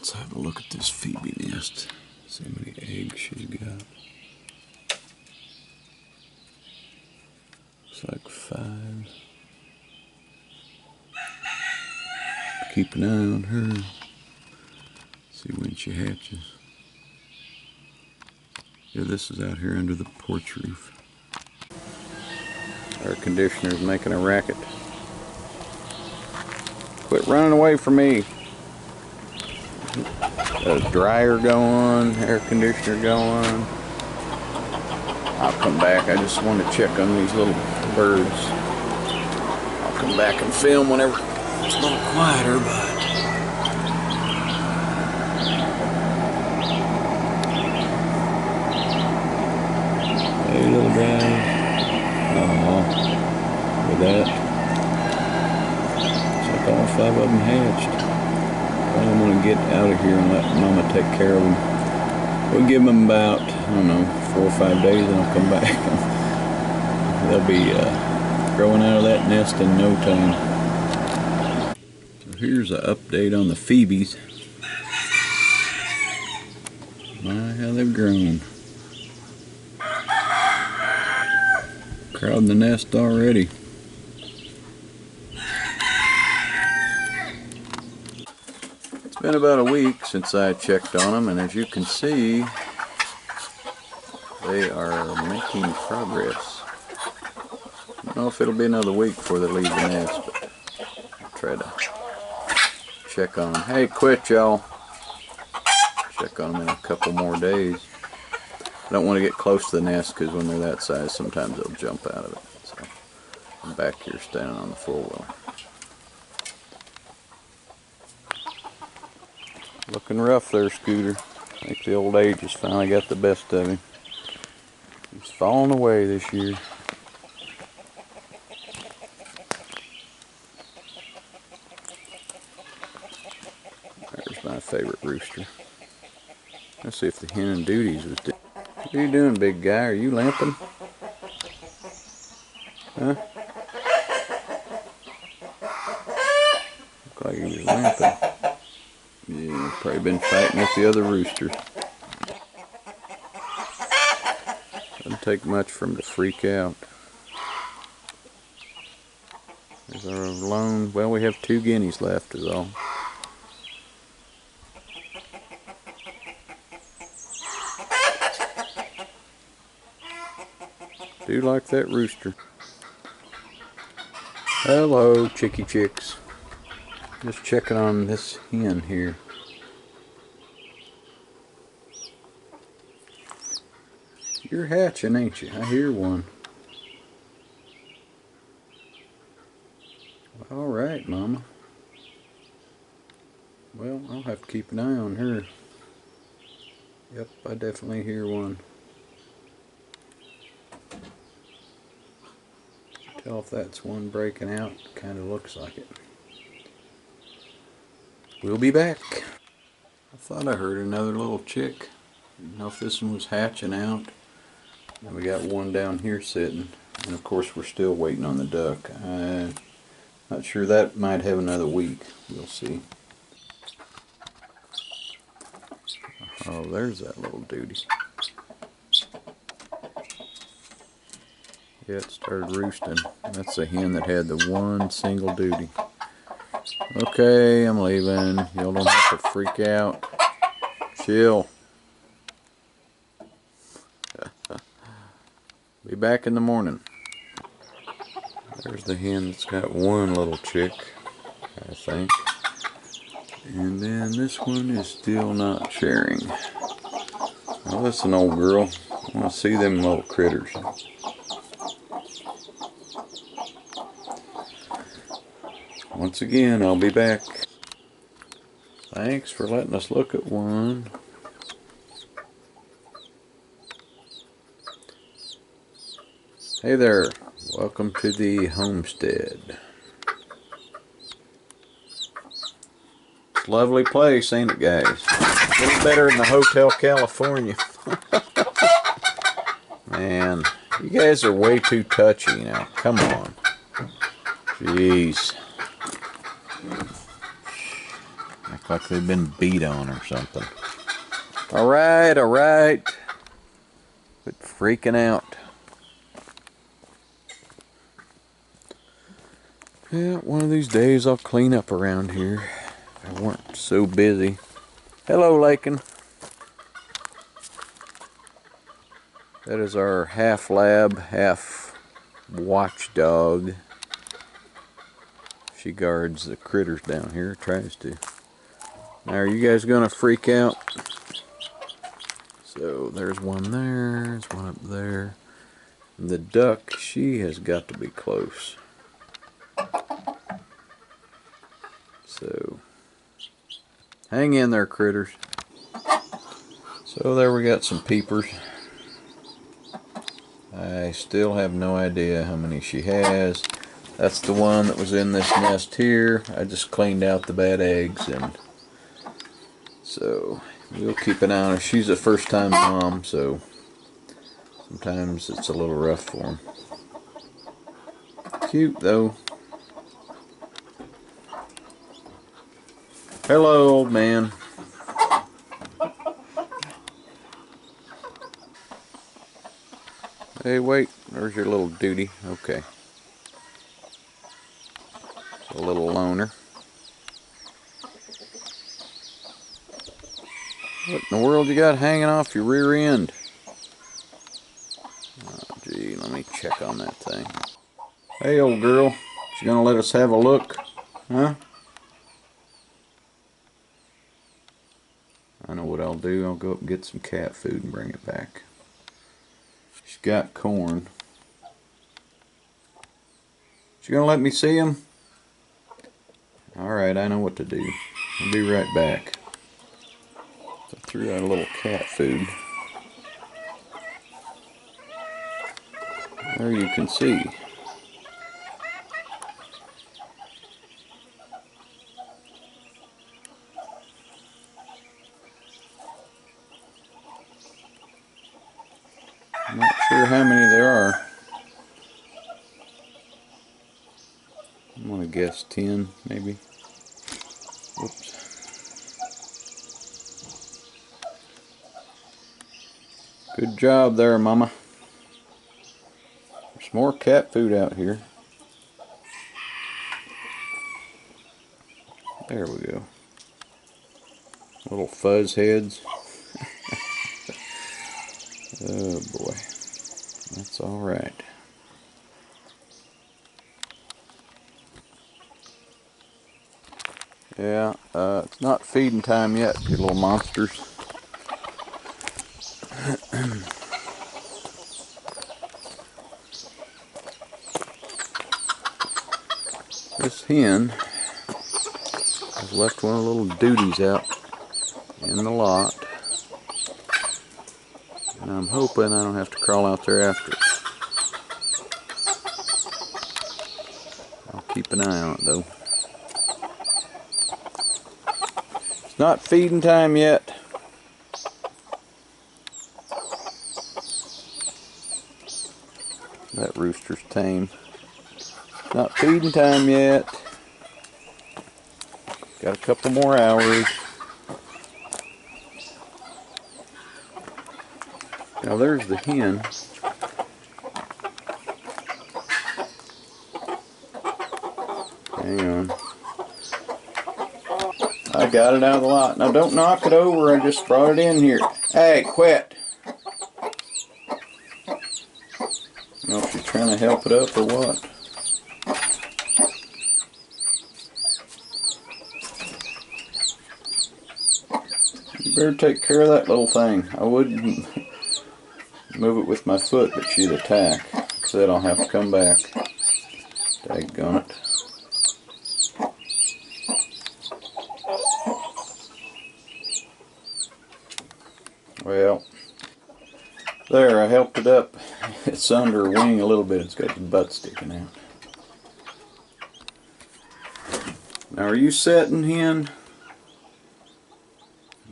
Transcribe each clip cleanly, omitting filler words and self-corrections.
Let's have a look at this Phoebe nest. See how many eggs she's got. Looks like 5. Keep an eye on her. See when she hatches. Yeah, this is out here under the porch roof. Air conditioner's making a racket. Quit running away from me. Got a dryer going, air conditioner going. I'll come back. I just want to check on these little birds. I'll come back and film whenever it's a little quieter, but hey, little guy. With that, it's like all 5 of them hatched. Well, I'm going to get out of here and let Mama take care of them. We'll give them about, I don't know, 4 or 5 days and I'll come back. They'll be growing out of that nest in no time. So here's an update on the Phoebes. My, how they've grown. Crowding the nest already. It's been about a week since I checked on them, and as you can see, they are making progress. I don't know if it'll be another week before they leave the nest, but I'll try to check on them. Hey, quit, y'all. Check on them in a couple more days. I don't want to get close to the nest because when they're that size, sometimes they'll jump out of it. So I'm back here standing on the 4-wheeler. Looking rough there, Scooter. I think the old age has finally got the best of him. He's falling away this year. There's my favorite rooster. Let's see if the hen and duties was doing. What are you doing, big guy? Are you limping? Huh? Look like he was limping. Yeah, probably been fighting with the other rooster. Doesn't take much for him to freak out. There's our lone, well, we have 2 guineas left is all. Do like that rooster. Hello, chickie chicks. Just checking on this hen here. You're hatching, ain't you? I hear one. All right, Mama. Well, I'll have to keep an eye on her. Yep, I definitely hear one. Tell if that's one breaking out. Kind of looks like it. We'll be back. I thought I heard another little chick. Didn't know if this one was hatching out. And we got one down here sitting. And of course we're still waiting on the duck. I'm not sure, that might have another week. We'll see. Oh, there's that little duty. Yeah, it started roosting. That's the hen that had the one single duty. Okay, I'm leaving. Y'all don't have to freak out. Chill. Be back in the morning. There's the hen that's got one little chick, I think. And then this one is still not sharing. Well, listen, old girl. I want to see them little critters. Once again, I'll be back. Thanks for letting us look at one. Hey there, welcome to the homestead. It's a lovely place, ain't it, guys? A little better than the Hotel California. Man, you guys are way too touchy now. Come on. Jeez. I Look like they've been beat on or something. Alright, alright. Quit freaking out. Yeah, one of these days I'll clean up around here if I weren't so busy. Hello, Lakin. That is our half lab, half watchdog. She guards the critters down here, tries to. Now, are you guys gonna freak out? So there's one there, there's one up there. And the duck, she has got to be close. So hang in there, critters. So there we got some peepers. I still have no idea how many she has. That's the one that was in this nest here. I just cleaned out the bad eggs, and so we'll keep an eye on her. She's a first-time mom, so sometimes it's a little rough for them. Cute though. Hello, old man. Hey, wait. There's your little duty. Okay. A little loner. What in the world you got hanging off your rear end? Oh, gee, let me check on that thing. Hey, old girl. You gonna let us have a look? Huh? I know what I'll do. I'll go up and get some cat food and bring it back. She's got corn. She gonna let me see him? Alright, I know what to do. I'll be right back. So I threw out a little cat food. There you can see. I'm not sure how many there are. I'm gonna guess 10, maybe. Whoops. Good job there, Mama. There's more cat food out here. There we go. Little fuzz heads. Oh boy. That's alright. Yeah, it's not feeding time yet, you little monsters. This hen has left one of the little duties out in the lot. And I'm hoping I don't have to crawl out there after it. I'll keep an eye on it though. It's not feeding time yet. That rooster's tame. Not feeding time yet. Got a couple more hours. Now there's the hen. Hang on. I got it out of the lot. Now don't knock it over, I just brought it in here. Hey, quit! I don't know if you're trying to help it up or what. You better take care of that little thing. I wouldn't move it with my foot, but she'd attack. Said I'll have to come back. Daggone it. Well, there, I helped it up. It's under her wing a little bit. It's got the butt sticking out. Now, are you setting, hen?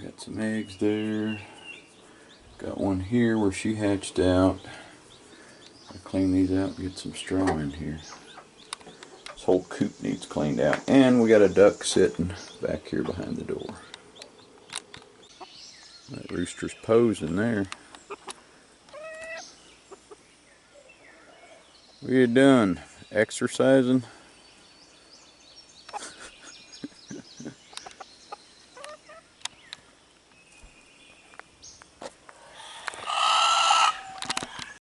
Got some eggs there. Got one here where she hatched out. I'll clean these out and get some straw in here. This whole coop needs cleaned out. And we got a duck sitting back here behind the door. That rooster's posing there. What are you doing? Exercising?